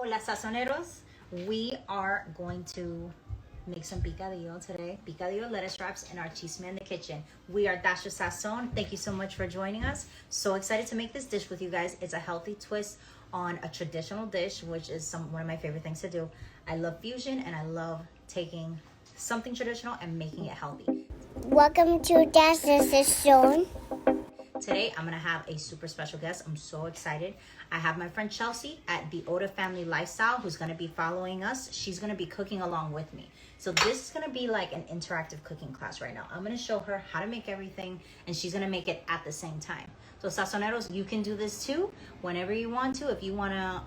Hola sazoneros, we are going to make some picadillo today. Picadillo lettuce wraps in our Chisme in the kitchen. We are Dasha Sazon. Thank you so much for joining us. So excited to make this dish with you guys. It's a healthy twist on a traditional dish, which is one of my favorite things to do. I love fusion and I love taking something traditional and making it healthy. Welcome to Dasha Sazon. Today, I'm gonna have a super special guest. I'm so excited. I have my friend Chelsea at the Oda Family Lifestyle who's gonna be following us. She's gonna be cooking along with me. So this is gonna be like an interactive cooking class right now. I'm gonna show her how to make everything and she's gonna make it at the same time. So sazoneros, you can do this too whenever you want to. If you wanna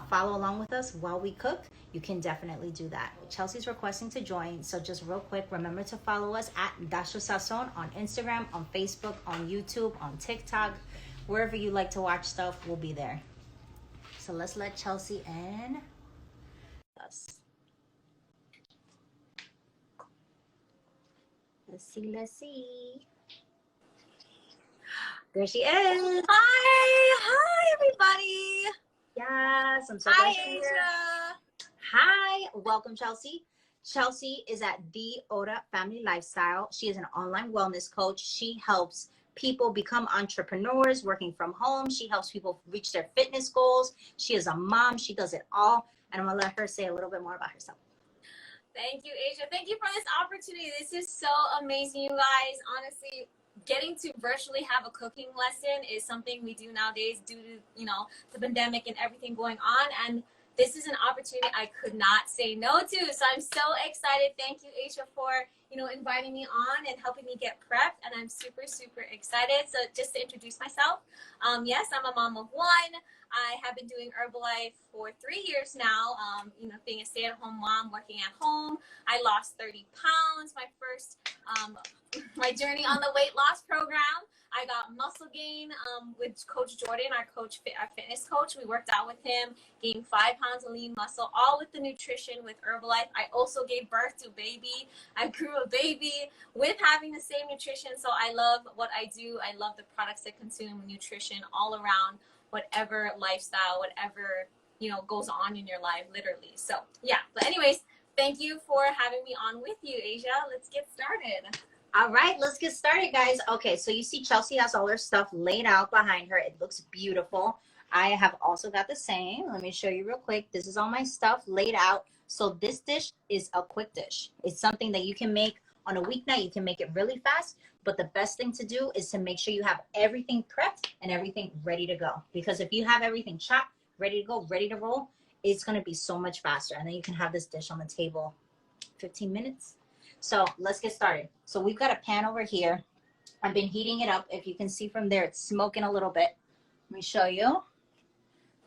follow along with us while we cook, you can definitely do that. Chelsea's requesting to join, so just real quick, remember to follow us at Dasha Sazon on Instagram, on Facebook, on YouTube, on TikTok, wherever you like to watch stuff, we'll be there. So let's let Chelsea in us. Let's see. There she is. Hi, everybody. Yes, I'm so Hi, glad you're here. Asia. Hi, welcome, Chelsea. Chelsea is at the Oda Family Lifestyle. She is an online wellness coach. She helps people become entrepreneurs working from home. She helps people reach their fitness goals. She is a mom. She does it all. And I'm going to let her say a little bit more about herself. Thank you, Asia. Thank you for this opportunity. This is so amazing, you guys. Honestly, getting to virtually have a cooking lesson is something we do nowadays due to, the pandemic and everything going on. And this is an opportunity I could not say no to. So I'm so excited. Thank you, Asia, for, inviting me on and helping me get prepped. And I'm super, super excited. So just to introduce myself, yes, I'm a mom of one. I have been doing Herbalife for 3 years now, being a stay-at-home mom, working at home. I lost 30 pounds my first, my journey on the weight loss program. I got muscle gain with Coach Jordan, our fitness coach. We worked out with him, gained 5 pounds of lean muscle, all with the nutrition with Herbalife. I also gave birth to a baby. I grew a baby with having the same nutrition. So I love what I do. I love the products I consume, nutrition all around, whatever lifestyle, whatever, goes on in your life, literally. So yeah, but anyways, thank you for having me on with you, Asia. Let's get started. All right, let's get started, guys. Okay, so you see Chelsea has all her stuff laid out behind her. It looks beautiful. I have also got the same. Let me show you real quick. This is all my stuff laid out. So this dish is a quick dish. It's something that you can make on a weeknight. You can make it really fast, but the best thing to do is to make sure you have everything prepped and everything ready to go. Because if you have everything chopped, ready to go, ready to roll, it's gonna be so much faster. And then you can have this dish on the table 15 minutes. So let's get started. So we've got a pan over here. I've been heating it up. If you can see from there, it's smoking a little bit. Let me show you.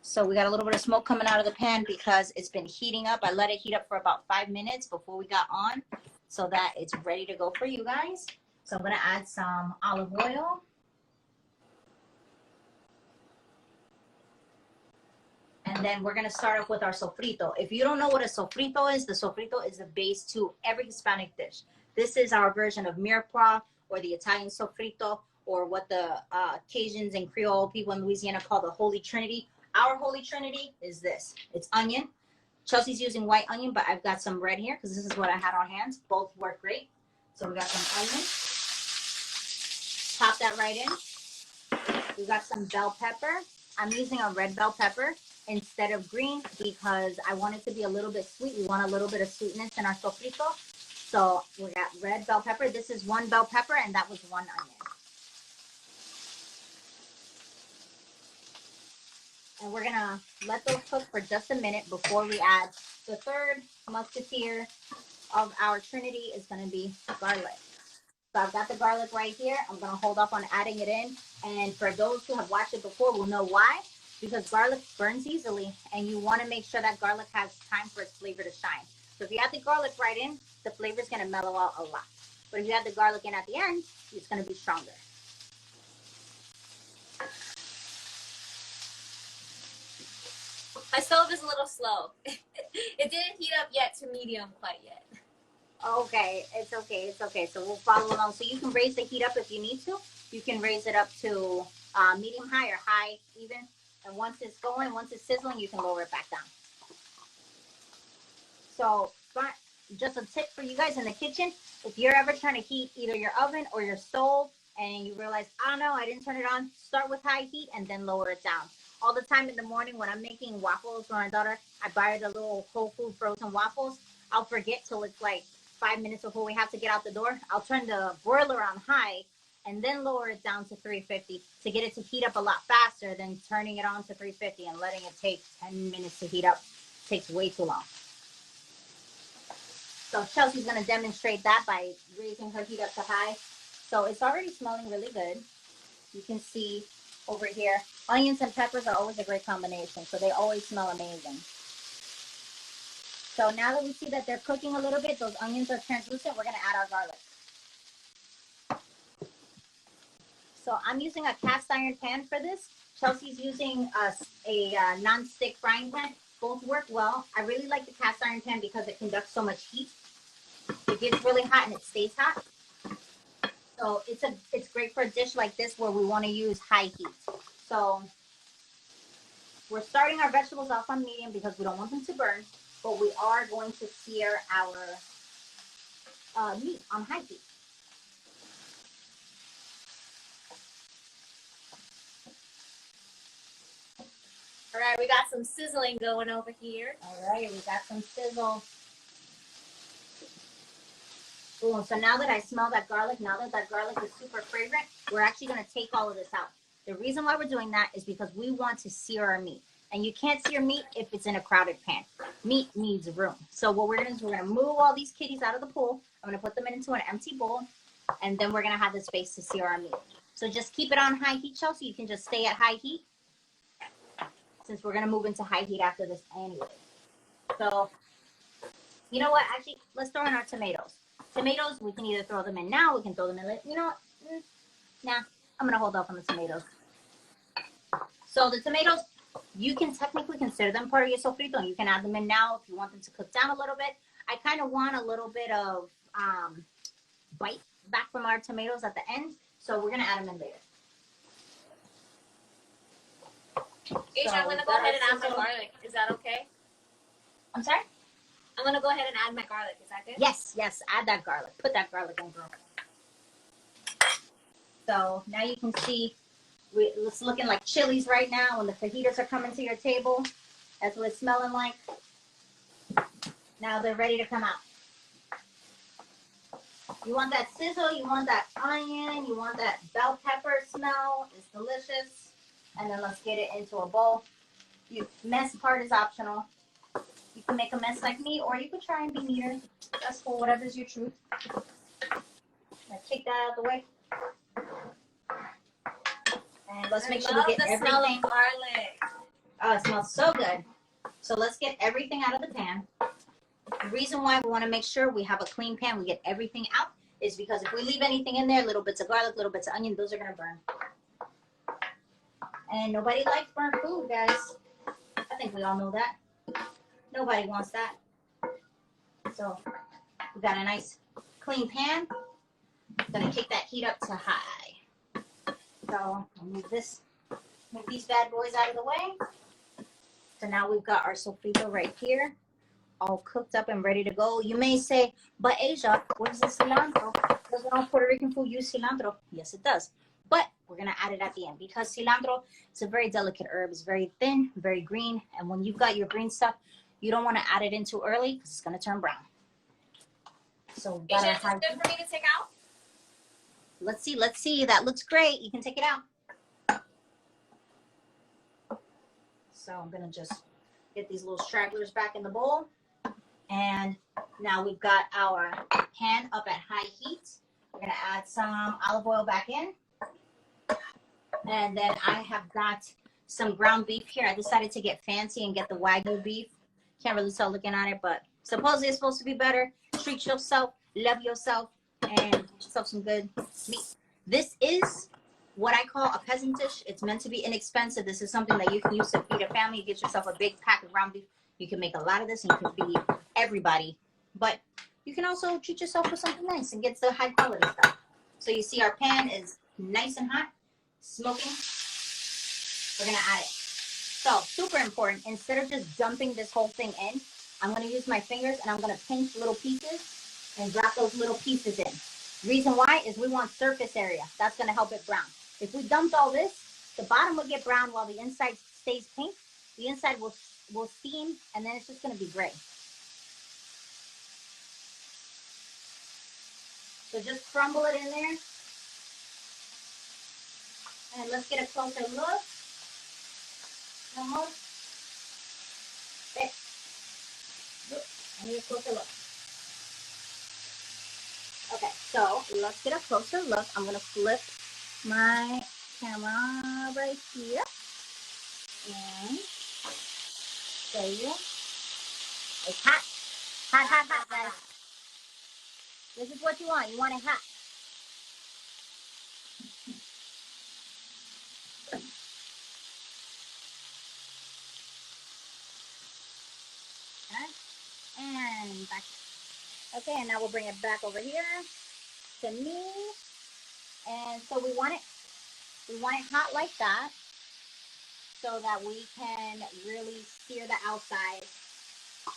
So we got a little bit of smoke coming out of the pan because it's been heating up. I let it heat up for about 5 minutes before we got on so that it's ready to go for you guys. So I'm gonna add some olive oil. And then we're gonna start off with our sofrito. If you don't know what a sofrito is, the sofrito is the base to every Hispanic dish. This is our version of mirepoix or the Italian sofrito, or what the Cajuns and Creole people in Louisiana call the Holy Trinity. Our Holy Trinity is this. It's onion. Chelsea's using white onion, but I've got some red here because this is what I had on hand. Both work great. So we got some onion. Pop that right in. We got some bell pepper. I'm using a red bell pepper instead of green because I want it to be a little bit sweet. We want a little bit of sweetness in our sofrito. So we got red bell pepper. This is 1 bell pepper and that was 1 onion. And we're gonna let those cook for just a minute before we add the third musketeer of our Trinity is gonna be garlic. So I've got the garlic right here. I'm gonna hold off on adding it in. And for those who have watched it before will know why. Because garlic burns easily and you want to make sure that garlic has time for its flavor to shine. So if you add the garlic right in, the flavor is going to mellow out a lot. But if you add the garlic in at the end, it's going to be stronger. My stove is a little slow. It didn't heat up yet to medium quite yet. Okay, it's okay, it's okay. So we'll follow along. So you can raise the heat up if you need to. You can raise it up to medium high or high even. And once it's going, once it's sizzling, you can lower it back down. So just a tip for you guys in the kitchen, if you're ever trying to heat either your oven or your stove and you realize, oh no, I didn't turn it on, start with high heat and then lower it down. All the time in the morning when I'm making waffles for my daughter, I buy her the little Whole Food frozen waffles. I'll forget till it's like 5 minutes before we have to get out the door. I'll turn the broiler on high and then lower it down to 350 to get it to heat up a lot faster than turning it on to 350 and letting it take 10 minutes to heat up. It takes way too long. So Chelsea's going to demonstrate that by raising her heat up to high. So it's already smelling really good. You can see over here, onions and peppers are always a great combination. So they always smell amazing. So now that we see that they're cooking a little bit, those onions are translucent, we're going to add our garlic. So I'm using a cast iron pan for this. Chelsea's using a non-stick frying pan. Both work well. I really like the cast iron pan because it conducts so much heat. It gets really hot and it stays hot. So it's great for a dish like this where we want to use high heat. So we're starting our vegetables off on medium because we don't want them to burn, but we are going to sear our meat on high heat. All right, we got some sizzling going over here. All right, we got some sizzle. Boom. So now that I smell that garlic, now that that garlic is super fragrant, we're actually going to take all of this out. The reason why we're doing that is because we want to sear our meat. And you can't sear meat if it's in a crowded pan. Meat needs room. So what we're going to do is we're going to move all these kitties out of the pool. I'm going to put them into an empty bowl. And then we're going to have the space to sear our meat. So just keep it on high heat, Chelsea. You can just stay at high heat, since we're going to move into high heat after this anyway. So, you know what? Actually, let's throw in our tomatoes. Tomatoes, we can either throw them in now, we can throw them in later. You know what? Nah, I'm going to hold off on the tomatoes. So the tomatoes, you can technically consider them part of your sofrito. You can add them in now if you want them to cook down a little bit. I kind of want a little bit of bite back from our tomatoes at the end. So we're going to add them in later. Aisha, I'm going to go ahead and add my garlic. Is that okay? I'm sorry? I'm going to go ahead and add my garlic. Is that good? Yes, add that garlic. Put that garlic in, girl. So now you can see it's looking like chilies right now when the fajitas are coming to your table. That's what it's smelling like. Now they're ready to come out. You want that sizzle, you want that onion, you want that bell pepper smell. It's delicious. And then let's get it into a bowl. The mess part is optional. You can make a mess like me, or you could try and be neater. That's for whatever's your truth. Let's take that out of the way. And let's make sure we get everything. Smell of garlic. Oh, it smells so good. So let's get everything out of the pan. The reason why we want to make sure we have a clean pan, we get everything out, is because if we leave anything in there, little bits of garlic, little bits of onion, those are going to burn. And nobody likes burnt food, guys. I think we all know that. Nobody wants that. So we got a nice clean pan. I'm going to kick that heat up to high. So I'll move these bad boys out of the way. So now we've got our sofrito right here, all cooked up and ready to go. You may say, but Asia, what is the cilantro? Doesn't all Puerto Rican food use cilantro? Yes, it does. But we're going to add it at the end because cilantro is a very delicate herb. It's very thin, very green. And when you've got your green stuff, you don't want to add it in too early because it's going to turn brown. So Is it good for me to take out? Let's see. That looks great. You can take it out. So I'm going to just get these little stragglers back in the bowl. And now we've got our pan up at high heat. We're going to add some olive oil back in. And then I have got some ground beef here. I decided to get fancy and get the Wagyu beef. Can't really tell looking at it, but supposedly it's supposed to be better. Treat yourself, love yourself, and get yourself some good meat. This is what I call a peasant dish. It's meant to be inexpensive. This is something that you can use to feed a family. You get yourself a big pack of ground beef. You can make a lot of this and you can feed everybody. But you can also treat yourself with something nice and get the high quality stuff. So you see our pan is nice and hot, smoking. We're going to add it. So super important. Instead of just dumping this whole thing in, I'm going to use my fingers and I'm going to pinch little pieces and drop those little pieces in. Reason why is we want surface area. That's going to help it brown. If we dumped all this, the bottom will get brown while the inside stays pink. The inside will steam, and then it's just going to be gray. So just crumble it in there. And let's get a closer look. Vamos. I need a closer look. Okay, so let's get a closer look. I'm going to flip my camera right here and show you. It's hot. Hot, hot, hot, guys. This is what you want. You want it hot. Okay. And back. Okay, and now we'll bring it back over here to me. And so we want it hot like that so that we can really sear the outside.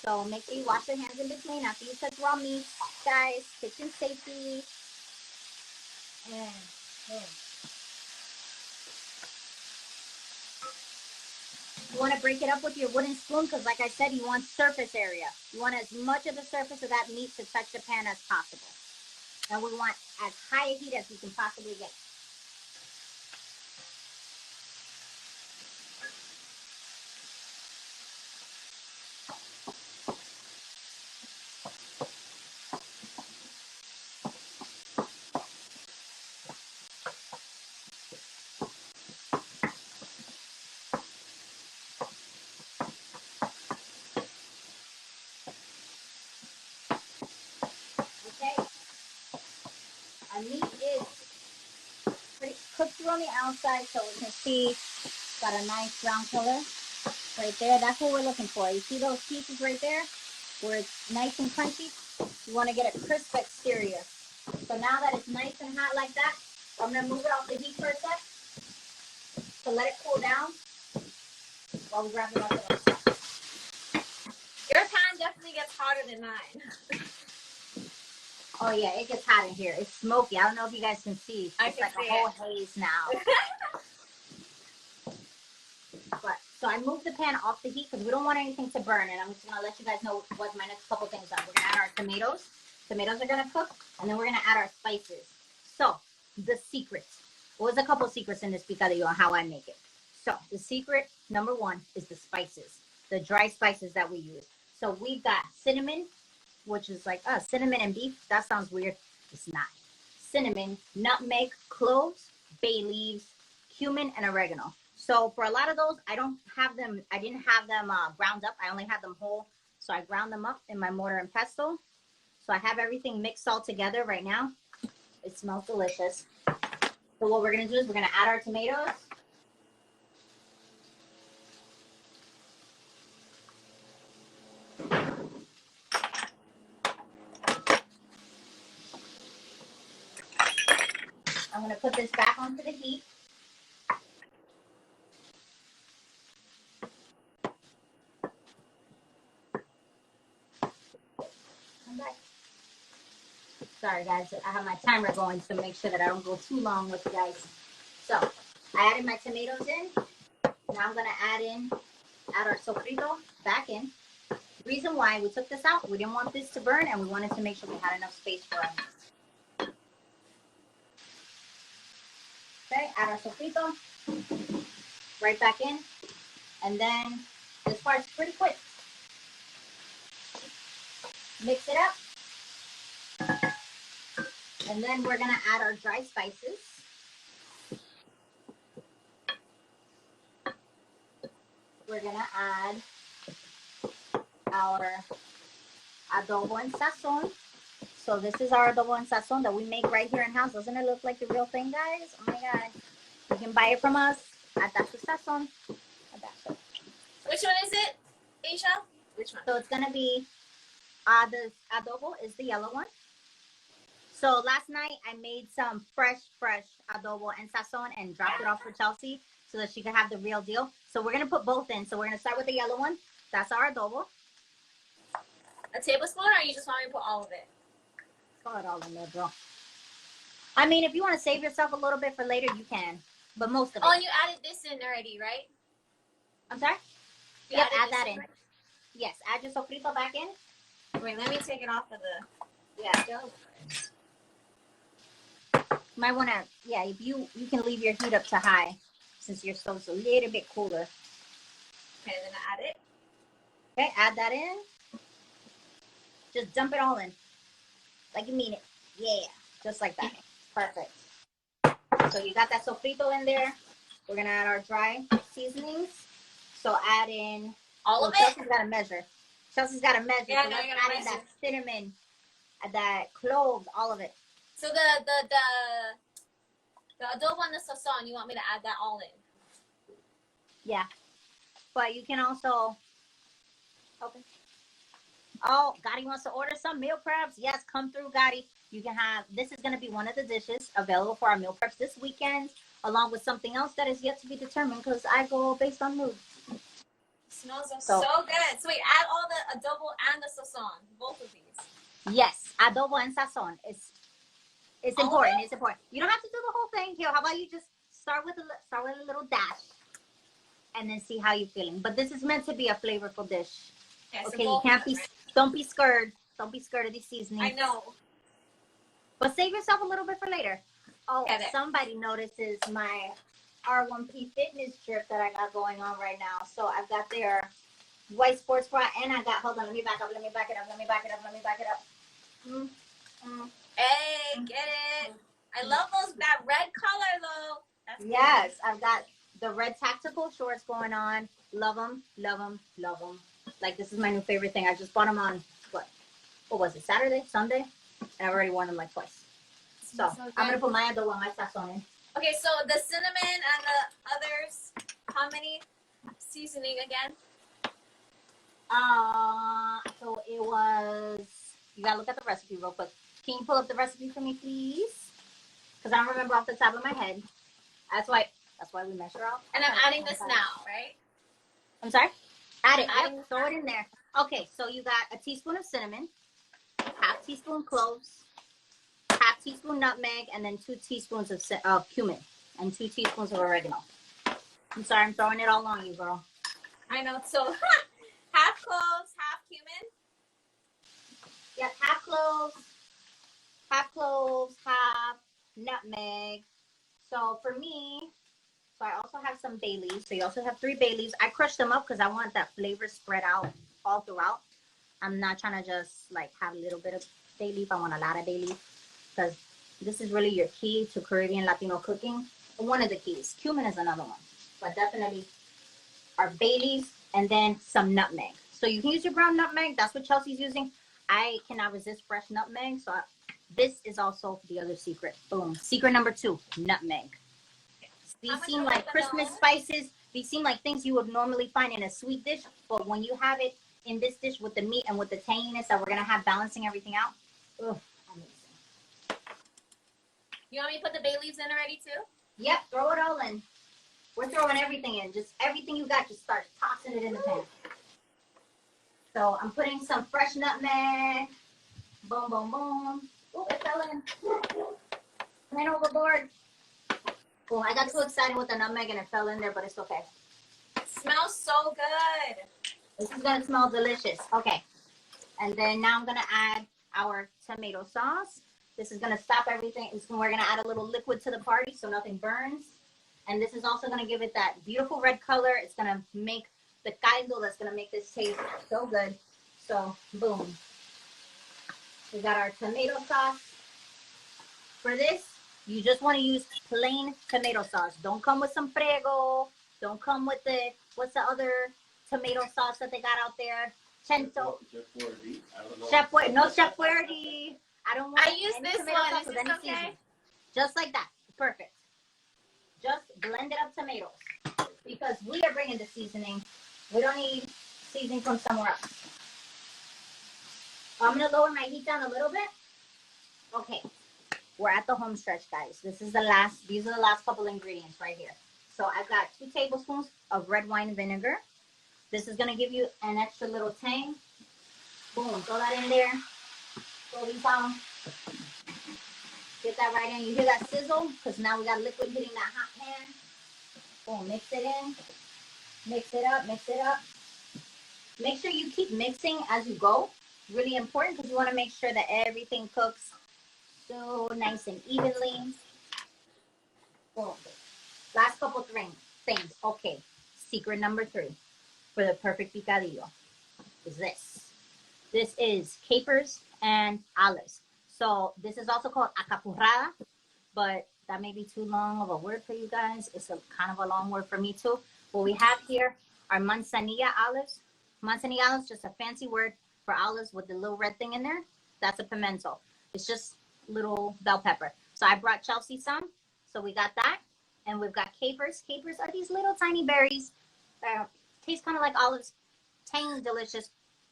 So make sure you wash your hands in between after you touch raw meat, guys. Kitchen safety. You want to break it up with your wooden spoon because, like I said, you want surface area. You want as much of the surface of that meat to touch the pan as possible. And we want as high a heat as we can possibly get. Okay? Our meat is pretty cooked through on the outside, so we can see it's got a nice brown color right there. That's what we're looking for. You see those pieces right there where it's nice and crunchy? You want to get a crisp exterior. So now that it's nice and hot like that, I'm going to move it off the heat for a sec to let it cool down while we grab it off the other side. Your pan definitely gets hotter than mine. Oh yeah, it gets hot in here. It's smoky. I don't know if you guys can see. It's like a whole haze now. But so I moved the pan off the heat because we don't want anything to burn. And I'm just gonna let you guys know what my next couple things are. We're gonna add our tomatoes. Tomatoes are gonna cook, and then we're gonna add our spices. So the secret. Well, there's a couple secrets in this picadillo on how I make it. So the secret number one is the spices, the dry spices that we use. So we've got cinnamon, which is like cinnamon and beef. That sounds weird. It's not. Cinnamon, nutmeg, cloves, bay leaves, cumin, and oregano. So for a lot of those, I didn't have them ground up. I only had them whole. So I ground them up in my mortar and pestle. So I have everything mixed all together right now. It smells delicious. So what we're going to do is we're going to add our tomatoes. I'm going to put this back onto the heat. Sorry guys, I have my timer going to make sure that I don't go too long with you guys. So I added my tomatoes in. Now I'm going to add our sofrito back in. Reason why we took this out, we didn't want this to burn and we wanted to make sure we had enough space for our meat. Okay, add our sofrito right back in. And then this part's pretty quick. Mix it up. And then we're going to add our dry spices. We're going to add our adobo and sazon. So this is our adobo and sazon that we make right here in house. Doesn't it look like the real thing, guys? Oh my God. You can buy it from us at That's the Sazon. Which one is it, Aisha? Which one? So it's going to be, the adobo is the yellow one. So last night I made some fresh adobo and sazon and dropped it off for Chelsea so that she could have the real deal. So we're going to put both in. So we're going to start with the yellow one. That's our adobo. A tablespoon, or you just want me to put all of it? Throw it all in there, bro. I mean, if you want to save yourself a little bit for later, you can. But most of it. Oh, and you added this in already, right? I'm sorry? You Yep, added add this that in. right? Yes, add your sofrito back in. Wait, let me take it off of the stove first. You might want to, yeah, if you can leave your heat up to high since your stove's a little bit cooler. Okay, then I add it. Okay, add that in. Just dump it all in. Like you mean it. Yeah, just like that. Perfect. So you got that sofrito in there. We're going to add our dry seasonings. So add in. All of it? Chelsea's got to measure. Chelsea's got to measure. Yeah, so no, let's I gotta add in measure. that cinnamon, that cloves, all of it. So the adobo and the sazon, you want me to add that all in? Yeah. But you can also open. Oh, Gotti wants to order some meal preps. Yes, come through, Gotti. You can have, this is going to be one of the dishes available for our meal preps this weekend, along with something else that is yet to be determined because I go based on mood. Smells so good. So wait, add all the adobo and the sazon, both of these. Yes, adobo and sazon. It's All important. of it? It's important. You don't have to do the whole thing. Here, how about you just start with a little dash, and then see how you're feeling. But this is meant to be a flavorful dish. Okay, so you can't be. Right? Don't be scared. Don't be scared of these seasonings. I know. But save yourself a little bit for later. Oh, Okay. somebody notices my R1P fitness trip that I got going on right now. So I've got their white sports bra, and I got. Hold on, let me back up. Let me back it up. Let me back it up. Let me back it up. Hey, get it. I love that red color though. That's Yes, I've got the red tactical shorts going on. Love them, love them, love them. Like, this is my new favorite thing. I just bought them on, what was it, Saturday, Sunday? And I've already worn them like twice. So I'm going to put my adobo and my sazon in. Okay, so the cinnamon and the others, how many seasoning again? So it was, you got to look at the recipe real quick. Can you pull up the recipe for me, please? Because I don't remember off the top of my head. That's why we measure out. And I'm adding this now, right? I'm sorry? Add it. Yep, throw it in there. Okay, so you got a teaspoon of cinnamon, half teaspoon cloves, half teaspoon nutmeg, and then 2 teaspoons of cumin, and 2 teaspoons of oregano. I'm sorry, I'm throwing it all on you, girl. I know. So half cloves, half cumin. Yep, half cloves, half nutmeg. So for me, I also have some bay leaves. So you also have 3 bay leaves. I crushed them up because I want that flavor spread out all throughout. I'm not trying to just like have a little bit of bay leaf. I want a lot of bay leaf because this is really your key to Caribbean Latino cooking. One of the keys. Cumin is another one. But definitely our bay leaves and then some nutmeg. So you can use your brown nutmeg. That's what Chelsea's using. I cannot resist fresh nutmeg. So this is also the other secret. Boom. Secret number 2, nutmeg. These seem like Christmas spices. These seem like things you would normally find in a sweet dish. But when you have it in this dish with the meat and with the tanginess that we're going to have balancing everything out. Ugh, amazing. You want me to put the bay leaves in already too? Yep, throw it all in. We're throwing everything in. Just everything you got, just start tossing it in the pan. So I'm putting some fresh nutmeg. Boom, boom, boom. Oh, it fell in. Went overboard. Oh, I got too excited with the nutmeg and it fell in there, but it's okay. It smells so good. This is going to smell delicious. Okay. And then now I'm going to add our tomato sauce. This is going to stop everything. We're going to add a little liquid to the party so nothing burns. And this is also going to give it that beautiful red color. It's going to make the caldo that's going to make this taste so good. So, boom. We got our tomato sauce. For this, you just want to use plain tomato sauce. Don't come with some prego. Don't come with what's the other tomato sauce that they got out there? Chento. Chef Fuerte. I don't want I use this one. Is this okay? Seasoning. Just like that. Perfect. Just blended up tomatoes. Because we are bringing the seasoning. We don't need seasoning from somewhere else. I'm going to lower my heat down a little bit. Okay. We're at the home stretch, guys. These are the last couple ingredients right here. So I've got 2 tablespoons of red wine vinegar. This is going to give you an extra little tang. Boom, throw that in there. Throw these on. Get that right in. You hear that sizzle? Because now we got liquid hitting that hot pan. Boom, mix it in. Mix it up, mix it up. Make sure you keep mixing as you go. Really important because you want to make sure that everything cooks so nice and evenly. Boom. Last couple things. Okay. Secret number 3 for the perfect picadillo is this. This is capers and olives. So this is also called acapurrada, but that may be too long of a word for you guys. It's a kind of a long word for me too. What we have here are manzanilla olives. Manzanilla olives, just a fancy word for olives with the little red thing in there. That's a pimento. It's just little bell pepper. So I brought Chelsea some. So we got that. And we've got capers. Capers are these little tiny berries that taste kind of like olives. Tangy, delicious.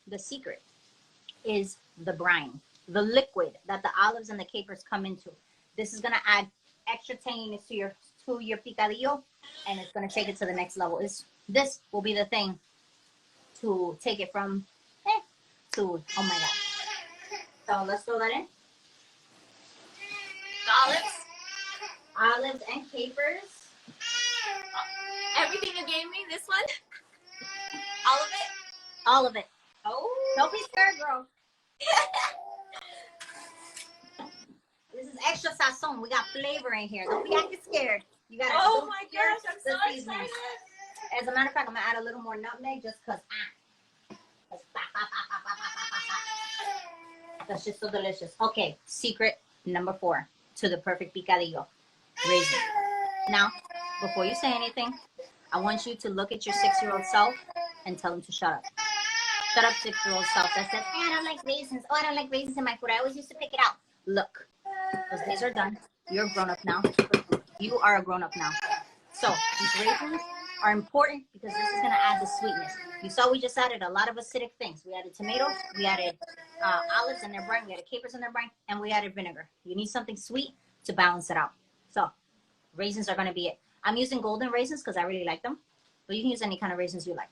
The secret is the brine, the liquid that the olives and the capers come into. This is gonna add extra tanginess to your picadillo, and it's gonna take it to the next level. This will be the thing to take it from to oh my god. So let's throw that in. Olives and capers. Everything you gave me, this one? All of it? All of it. Oh. Don't be scared, girl. This is extra sazon. We got flavor in here. Don't be acting scared. You gotta. Oh my gosh, I'm so excited. As a matter of fact, I'm gonna add a little more nutmeg just cause that's just so delicious. Okay, secret number 4 to the perfect picadillo. Raisins. Now, before you say anything, I want you to look at your 6-year-old self and tell him to shut up. Shut up, 6-year-old self that says, I don't like raisins. Oh, I don't like raisins in my food. I always used to pick it out. Look, those days are done. You're a grown-up now. You are a grown-up now. So these raisins are important because this is going to add the sweetness. You saw we just added a lot of acidic things. We added tomatoes. We added olives in their brine. We added capers in their brine. And we added vinegar. You need something sweet to balance it out. So raisins are going to be it. I'm using golden raisins because I really like them. But you can use any kind of raisins you like.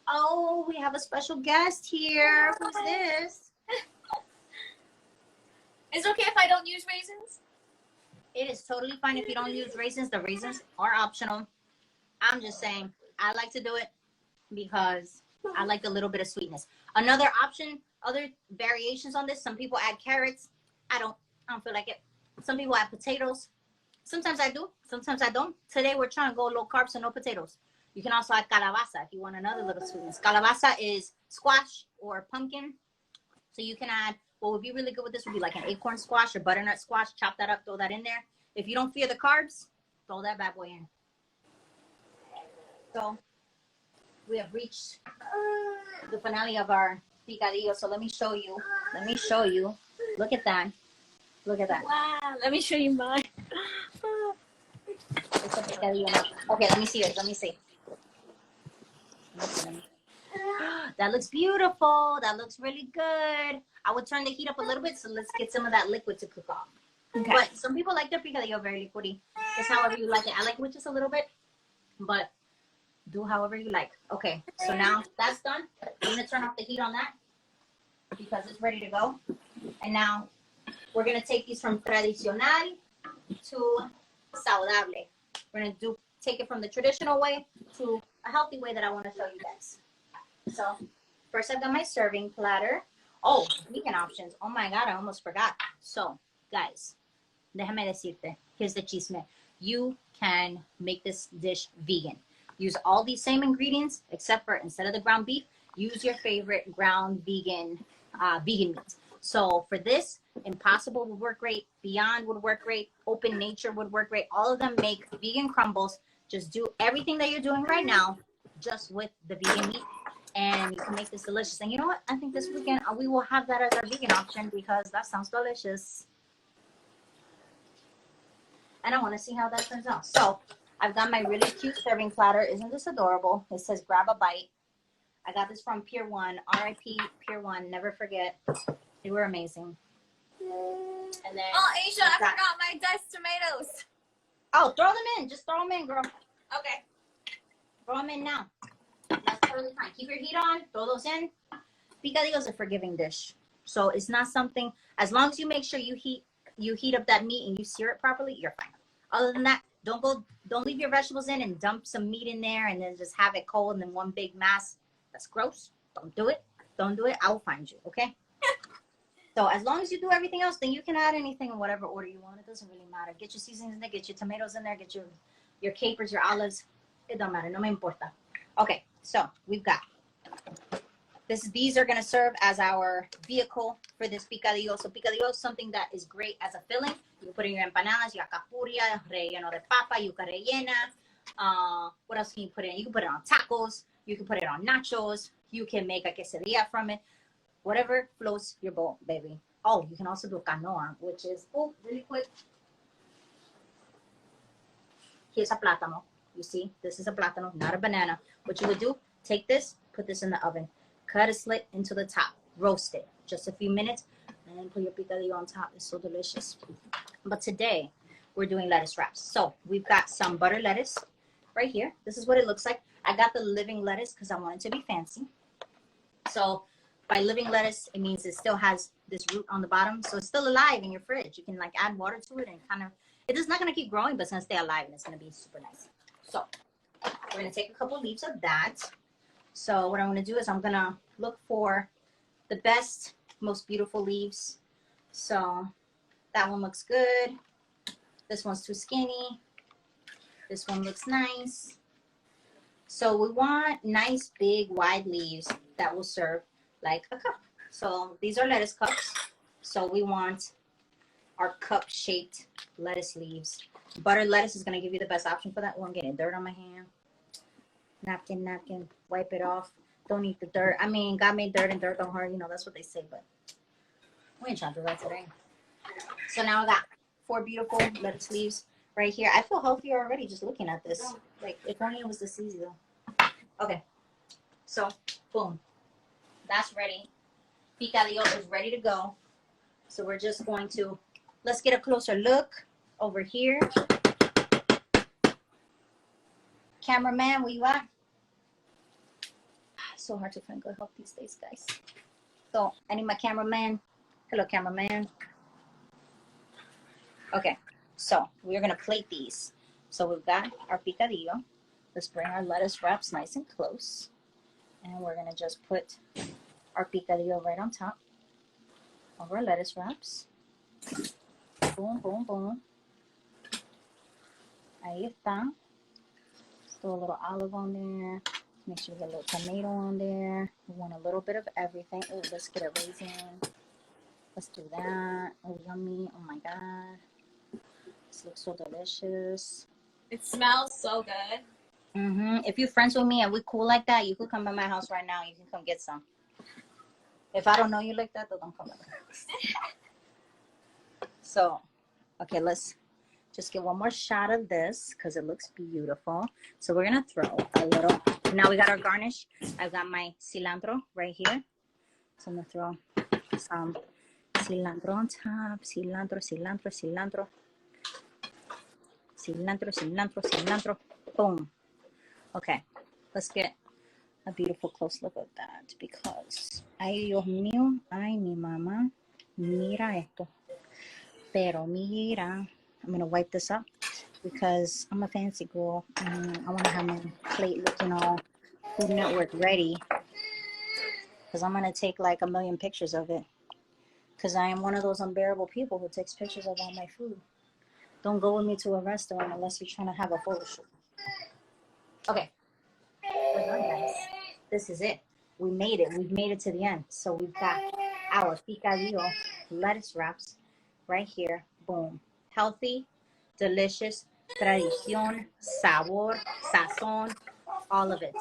Oh, we have a special guest here. Who's this? Is it okay if I don't use raisins? It is totally fine if you don't use raisins. The raisins are optional. I'm just saying I like to do it because I like a little bit of sweetness. Another option, other variations on this. Some people add carrots. I don't feel like it. Some people add potatoes. Sometimes I do. Sometimes I don't. Today we're trying to go low carb, so no potatoes. You can also add calabaza if you want another little sweetness. Calabaza is squash or pumpkin. So you can add, what would be really good with this would be like an acorn squash or butternut squash. Chop that up, throw that in there. If you don't fear the carbs, throw that bad boy in. So we have reached the finale of our picadillo. So let me show you. Look at that. Look at that. Wow, let me show you mine. It's a picadillo now. Okay, let me see it. Let me see. That looks beautiful. That looks really good. I would turn the heat up a little bit, so let's get some of that liquid to cook off. Okay. But some people like their picadillo very liquidy. It's however you like it. I like it just a little bit, but do however you like. Okay, so now that's done. I'm gonna turn off the heat on that because it's ready to go. And now we're gonna take these from tradicional to saludable. We're gonna take it from the traditional way to a healthy way that I want to show you guys. So first I've got my serving platter. Oh, vegan options. Oh my God, I almost forgot. So guys, déjame decirte, here's the chisme. You can make this dish vegan. Use all these same ingredients, except for instead of the ground beef, use your favorite ground vegan meat. So for this, Impossible would work great. Beyond would work great. Open Nature would work great. All of them make vegan crumbles. Just do everything that you're doing right now, just with the vegan meat, and you can make this delicious. And you know what? I think this weekend we will have that as our vegan option because that sounds delicious. And I want to see how that turns out. So I've got my really cute serving platter. Isn't this adorable? It says grab a bite. I got this from Pier 1. R.I.P. Pier 1. Never forget. They were amazing. And then Asia, I forgot my diced tomatoes. Oh, throw them in. Just throw them in, girl. Okay. Throw them in now. That's totally fine. Keep your heat on. Throw those in. Picadillo is a forgiving dish. So it's not something, as long as you make sure you heat up that meat and you sear it properly, you're fine. Other than that, don't leave your vegetables in and dump some meat in there and then just have it cold and then one big mass. That's gross. Don't do it. Don't do it. I will find you, okay? So as long as you do everything else, then you can add anything in whatever order you want. It doesn't really matter. Get your seasonings in there, get your tomatoes in there, get your capers, your olives. It don't matter. No me importa. Okay, so we've got these are going to serve as our vehicle for this picadillo. So picadillo is something that is great as a filling. You can put in your empanadas, your acapurrias, relleno de papa, yuca rellena. What else can you put in? You can put it on tacos. You can put it on nachos. You can make a quesadilla from it. Whatever floats your boat, baby. Oh, you can also do a canoa, which is, really quick. Here's a plátano. You see, this is a plátano, not a banana. What you would do, take this, put this in the oven. Cut a slit into the top, roast it just a few minutes, and then put your picadillo on top. It's so delicious. But today, we're doing lettuce wraps. So we've got some butter lettuce right here. This is what it looks like. I got the living lettuce because I want it to be fancy. So by living lettuce, it means it still has this root on the bottom. So it's still alive in your fridge. You can like add water to it and kind of, it is not going to keep growing, but it's going to stay alive and it's going to be super nice. So we're going to take a couple leaves of that. So what I'm going to do is I'm going to look for the best, most beautiful leaves. So that one looks good. This one's too skinny. This one looks nice. So we want nice, big, wide leaves that will serve like a cup. So these are lettuce cups. So we want our cup-shaped lettuce leaves. Butter lettuce is going to give you the best option for that. Oh, I'm getting dirt on my hand. Napkin, wipe it off. Don't eat the dirt. I mean, God made dirt and dirt don't hurt. You know, that's what they say, but we ain't trying to do that today. So now I got 4 beautiful lettuce leaves right here. I feel healthier already just looking at this. Like, if only it was this easy, though. Okay. So, boom. That's ready. Picadillo is ready to go. So we're just going to, let's get a closer look over here. Cameraman, where you at? It's so hard to find good help these days, guys. So I need my cameraman. Hello, cameraman. Okay, so we're gonna plate these. So we've got our picadillo. Let's bring our lettuce wraps nice and close. And we're gonna just put our picadillo right on top of our lettuce wraps. Boom, boom, boom. Ahí está. Throw a little olive on there. Make sure we get a little tomato on there. We want a little bit of everything. Oh, let's get a raisin. Let's do that. Oh, yummy. Oh my God. This looks so delicious. It smells so good. If you're friends with me and we cool like that, you could come by my house right now. You can come get some. If I don't know you like that, then don't come by my house. So, okay, let's just get one more shot of this because it looks beautiful. So we're going to throw a little. Now we got our garnish. I've got my cilantro right here. So I'm going to throw some cilantro on top. Cilantro, cilantro, cilantro. Cilantro, cilantro, cilantro. Boom. Okay, let's get a beautiful close look at that because, ay Dios mío, ay mi mamá, mira esto. Pero mira, I'm going to wipe this up because I'm a fancy girl and I want to have my plate looking all Food Network ready because I'm going to take like 1 million pictures of it because I am one of those unbearable people who takes pictures of all my food. Don't go with me to a restaurant unless you're trying to have a photo shoot. Okay, we're done, guys. This is it. We made it. We've made it to the end. So we've got our picadillo lettuce wraps right here. Boom. Healthy, delicious, tradición, sabor, sazón, all of it.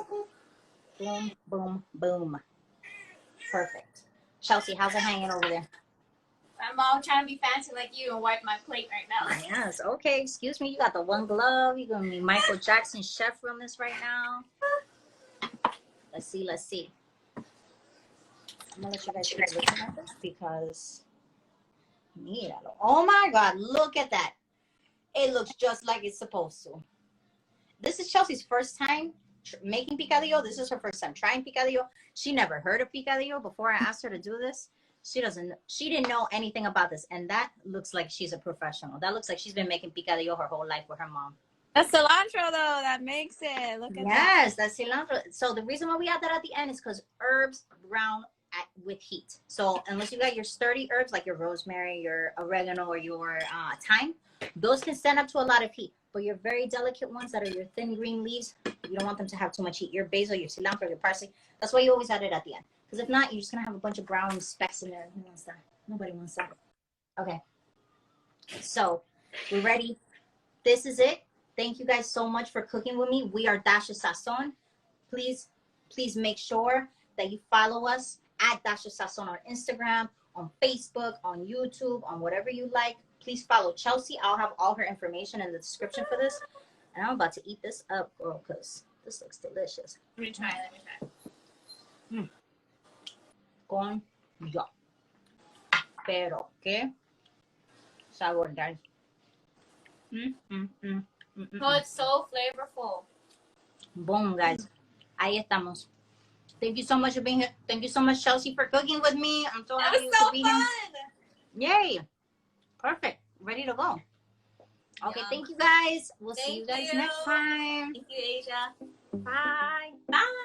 Boom, boom, boom. Perfect. Chelsea, how's it hanging over there? I'm all trying to be fancy like you and wipe my plate right now. Yes, okay, excuse me. You got the one glove. You're going to be Michael Jackson chef from this right now. Let's see, let's see. I'm going to let you guys keep looking at this because, míralo. Oh my God, look at that. It looks just like it's supposed to. This is Chelsea's first time making picadillo. This is her first time trying picadillo. She never heard of picadillo before I asked her to do this. She didn't know anything about this. And that looks like she's a professional. That looks like she's been making picadillo her whole life with her mom. That's cilantro though, that makes it. Look at that. Yes, that's cilantro. So the reason why we add that at the end is because herbs brown with heat. So unless you got your sturdy herbs like your rosemary, your oregano, or your thyme, those can stand up to a lot of heat. But your very delicate ones that are your thin green leaves, you don't want them to have too much heat. Your basil, your cilantro, your parsley, that's why you always add it at the end. Because if not, you're just going to have a bunch of brown specks in there. Who wants that? Nobody wants that. Okay. So we're ready. This is it. Thank you guys so much for cooking with me. We are Dasha Sazon. Please make sure that you follow us at Dasha Sazon on Instagram, on Facebook, on YouTube, on whatever you like. Please follow Chelsea. I'll have all her information in the description for this. And I'm about to eat this up, girl, because this looks delicious. Let me try. Con yo. Pero qué sabor, guys. Oh, it's so flavorful. Boom, guys. Ahí estamos. Thank you so much for being here. Thank you so much, Chelsea, for cooking with me. I'm so happy to be here. Yay. Perfect. Ready to go. Okay, thank you guys. We'll see you guys next time. Thank you, Asia. Bye. Bye.